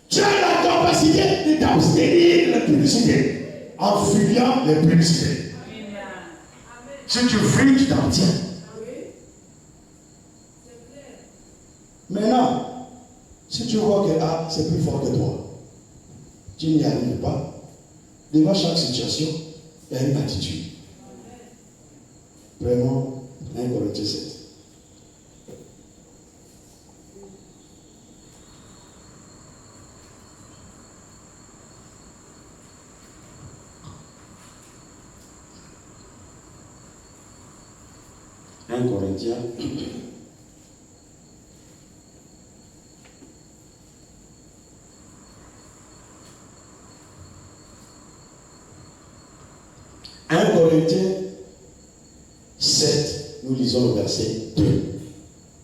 Tu as la capacité de t'abstenir de l'impudicité en fuyant l'impudicité. Si tu fuis, tu t'en tiens. Maintenant, si tu vois que c'est plus fort que toi, tu n'y arrives pas, devant chaque situation, il y a une attitude. Vraiment, 1 Corinthiens 7. Corinthiens. 1 Corinthiens 7, nous lisons le verset 2.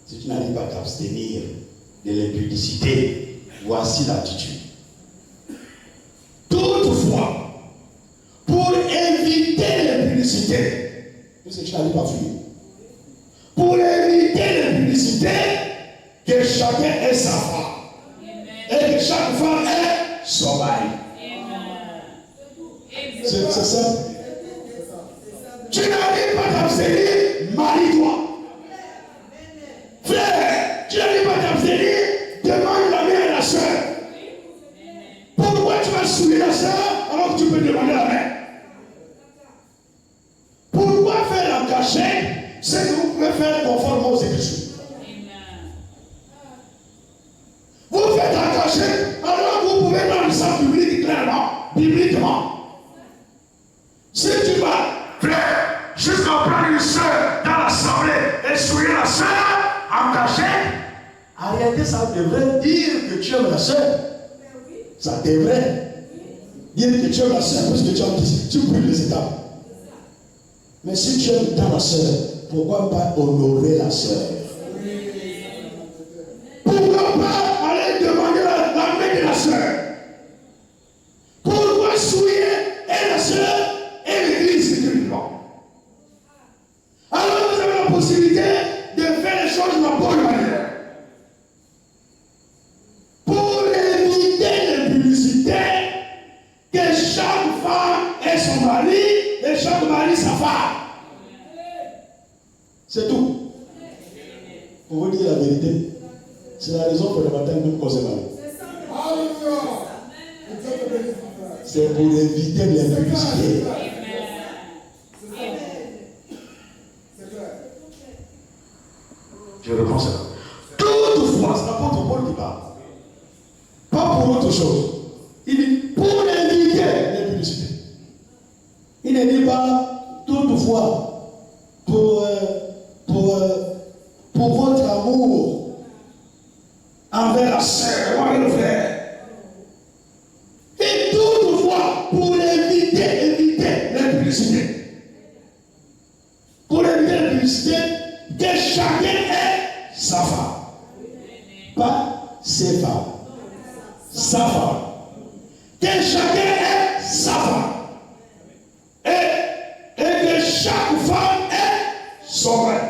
Si tu n'arrives pas à t'abstenir de l'impudicité, voici l'attitude. Toutefois, pour éviter l'impudicité, puisque tu n'arrives pas à fuir, pour éviter l'impudicité, que chacun ait sa femme, et que chaque femme ait son mari. C'est simple. Tu n'arrives pas à t'abstenir, marie-toi. Frère, tu n'arrives pas à t'abstenir, demande la main à la soeur. Pourquoi tu vas souiller la soeur alors que tu peux demander la main? Pourquoi faire en cachette ce que vous pouvez faire conformément aux Écritures? Vous faites en cachette alors que vous pouvez dans le sang public clairement, bibliquement. Si tu vas, frère, jusqu'à prendre une soeur dans l'assemblée et souiller la soeur en cachette, en réalité, ça devrait dire que tu aimes la soeur. Ça devrait dire que tu aimes la soeur parce que tu brûles les étapes. Mais si tu aimes dans la soeur, pourquoi pas honorer la soeur? Pourquoi pas aller demander la main de la soeur? Pourquoi souiller et la soeur et l'église spirituellement? Alors vous avez la possibilité de faire les choses de la bonne manière. Pour éviter l'impudicité, que chaque femme ait son mari et chaque mari sa femme. C'est tout. Pour vous dire la vérité, c'est la raison fondamentale même qu'on s'est marié. C'est pour éviter l'impudicité. Je reprends ça. Toutefois, c'est l'apôtre Paul qui parle. Pas pour autre chose. Il dit pour éviter l'impudicité. Il ne dit pas toutefois pour votre amour envers la sœur ou envers le frère. Et toutefois pour éviter l'impudicité. Pour éviter l'impudicité, que chacun ait sa femme. Pas ses femmes. Sa femme. Que chacun ait sa femme. Et que chaque femme ait son mari.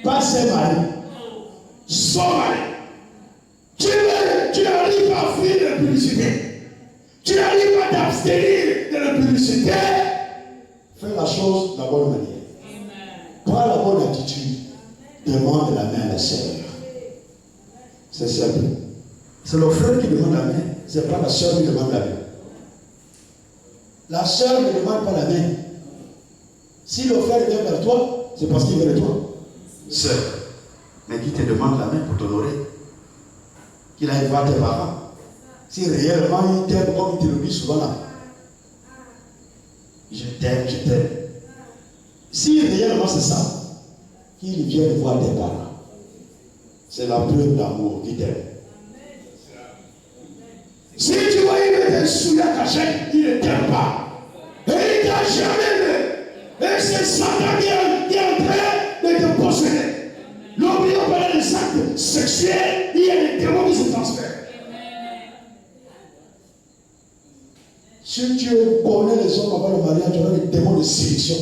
Pas ses maris. Son mari. Tu n'arrives pas à fuir l'impudicité. Tu n'arrives pas à t'abstenir de l'impudicité. Fais la chose de la bonne manière. Prends la bonne attitude. Demande la main à la sœur. C'est simple. C'est le frère qui demande la main. C'est pas la sœur qui demande la main. La sœur ne demande pas la main. Si le frère vient vers toi, c'est parce qu'il vient de toi. Sœur, mais qui te demande la main pour t'honorer, qu'il aille voir tes parents. Si réellement il t'aime comme il te le dit souvent là, je t'aime, je t'aime. Si réellement c'est ça, qu'il vienne voir tes parents, c'est la preuve d'amour qui t'aime. Si tu vois il met des souliers à cachette, il ne t'aime pas. Et il t'a jamais aimé. Et c'est Satan qui est en train de te posséder. N'oublions pas les actes sexuels, il y a des démons qui se transfèrent. Si tu connais les hommes avant le mariage, tu auras des démons de séduction,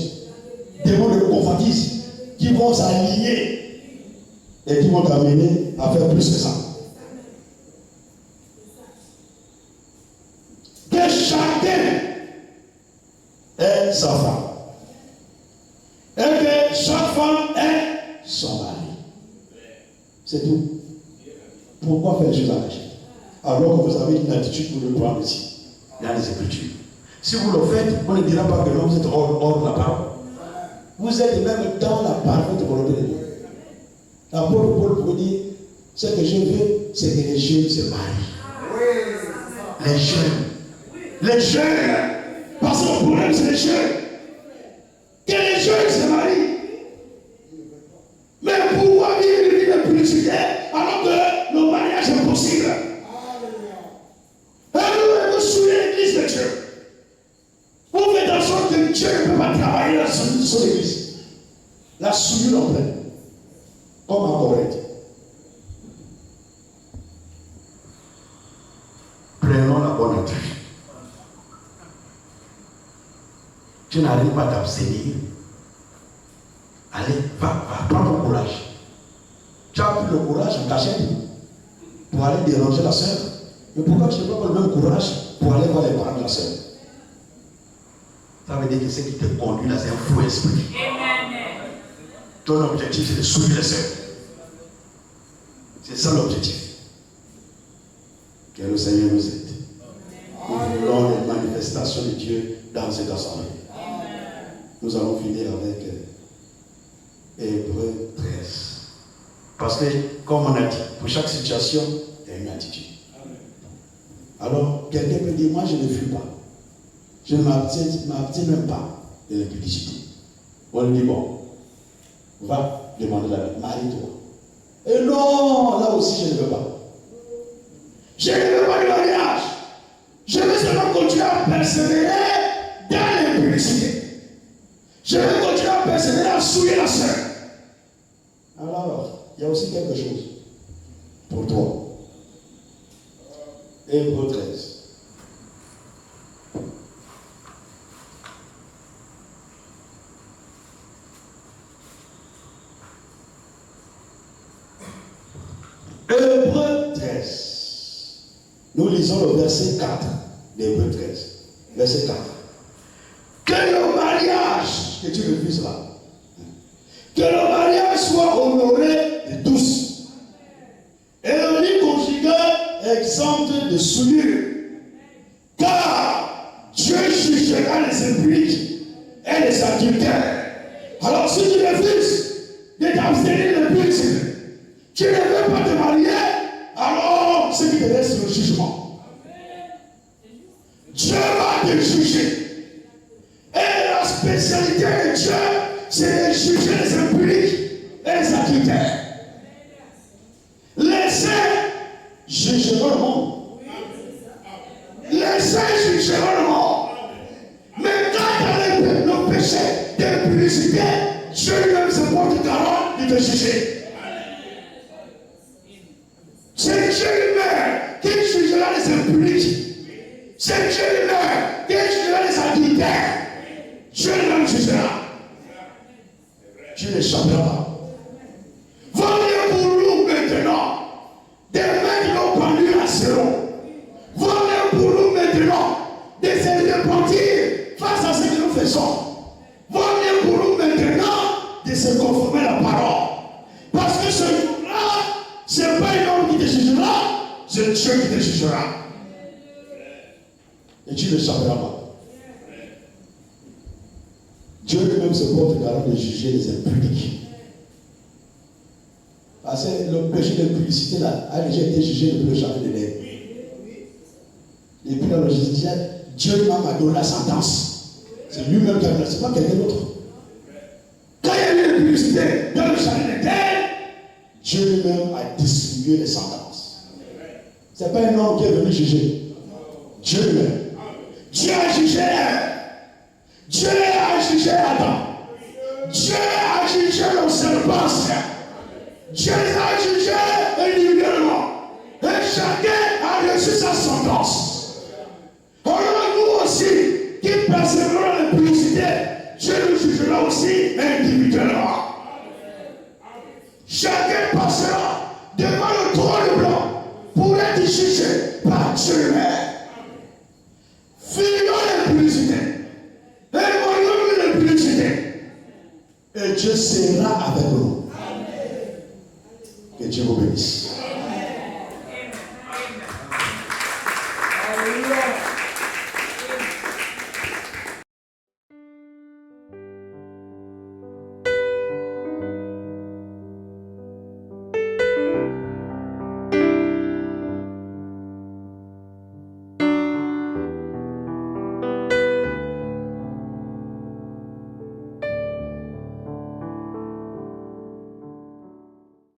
démons de convoitise qui vont s'aligner et qui vont t'amener à faire plus que ça. Que chacun ait sa femme et que chaque femme ait son mari. C'est tout. Pourquoi faire les choses à cacher? Alors que vous avez une attitude pour le prendre ici. Il y a les Écritures. Si vous le faites, on ne dira pas que non, vous êtes hors de la parole. Vous êtes même dans la parfaite volonté de Dieu. L'apôtre Paul vous dit, ce que je veux, c'est que les jeunes se marient. Les jeunes. Les jeunes. Parce que le problème, c'est les jeunes. Que les jeunes se marient. Mais pourquoi vivre une vie de publicité alors que le mariage est possible? Et vous souillez l'église de Dieu. Vous faites en sorte que Dieu ne peut pas souillure sur l'église. La souillure en pleine. Comme en Corinthe. Prenons la bonne attitude. Tu n'arrives pas à t'abstenir. Allez, va, prends ton courage. Tu as pris le courage en cachette pour aller déranger la sœur. Mais pourquoi tu n'as pas le même courage pour aller voir les parents de la sœur? Ça veut dire que ce qui te conduit là, c'est un faux esprit. Amen. Ton objectif, c'est de souiller les sœurs. C'est ça l'objectif. Que le Seigneur nous aide. Nous voulons les manifestations de Dieu dans cette assemblée. Nous allons finir avec Hébreux 13. Parce que, comme on a dit, pour chaque situation, il y a une attitude. Alors, quelqu'un peut dire, moi je ne fuis pas. Je ne m'abstiens même pas de l'impudicité. On lui dit, bon, va demander la vie, marie-toi. Et non, là aussi je ne veux pas. Je ne veux pas de mariage. Je veux seulement continuer à persévérer dans l'impudicité. Je veux continuer à persévérer à souiller la sœur. Alors, il y a aussi quelque chose pour toi. Hébreux 13. Hébreux 13. Nous lisons le verset 4 d'Hébreux 13. Verset 4. Que le mariage, que tu refuses là, que le mariage soit honoré de tous. Et le lit conjugal exempt de souillure. Car Dieu jugera les impudiques et les adultères. Alors si tu refuses de t'abstenir de l'impudicité, tu ne veux pas te marier, alors ce qui te reste, c'est le jugement. Dieu va te juger. Et la spécialité de Dieu, c'est de juger les impudiques et les adultères. Les saints jugeront le monde. Les saints jugeront le monde. Mais quand il y a le péché d'impudicité, Dieu lui-même se porte garant de te juger. C'est Dieu lui-même qui jugera les impudiques. C'est Dieu lui-même qui jugera les adultères. Dieu lui-même jugera. Tu n'échapperas pas. Vaut mieux pour nous maintenant de mettre nos pendules à zéro. Vaut mieux pour nous maintenant de se repentir face à ce que nous faisons. Vaut mieux pour nous maintenant de se conformer à la parole. Parce que ce jour-là, ce n'est pas un homme qui te jugera, c'est Dieu qui te jugera. Et tu n'échapperas pas. Dieu lui-même se porte garant de juger les impudiques. Parce que le péché d'impudicité là a déjà été jugé depuis le jardin de l'Èden. Et puis dans le judiciaire, Dieu lui-même a donné la sentence. C'est lui-même qui a donné, c'est pas quelqu'un d'autre. Quand il y a eu l'impudicité dans le jardin de l'Èden, Dieu lui-même a distribué les sentences. Ce n'est pas un homme qui est venu juger. Dieu lui-même. Dieu a jugé Ève. Dieu a jugé Adam. Dieu a jugé le serpent. Dieu a jugé individuellement. Et chacun a reçu sa sentence. Alors nous aussi, qui persévérons dans l'impudicité, Dieu nous jugera aussi individuellement. Chacun passera devant le trône blanc pour être jugé par Dieu lui-même. Fuyons l'impudicité. Éloignons-nous de l'impudicité. Et Dieu sera avec nous. Que Dieu vous bénisse.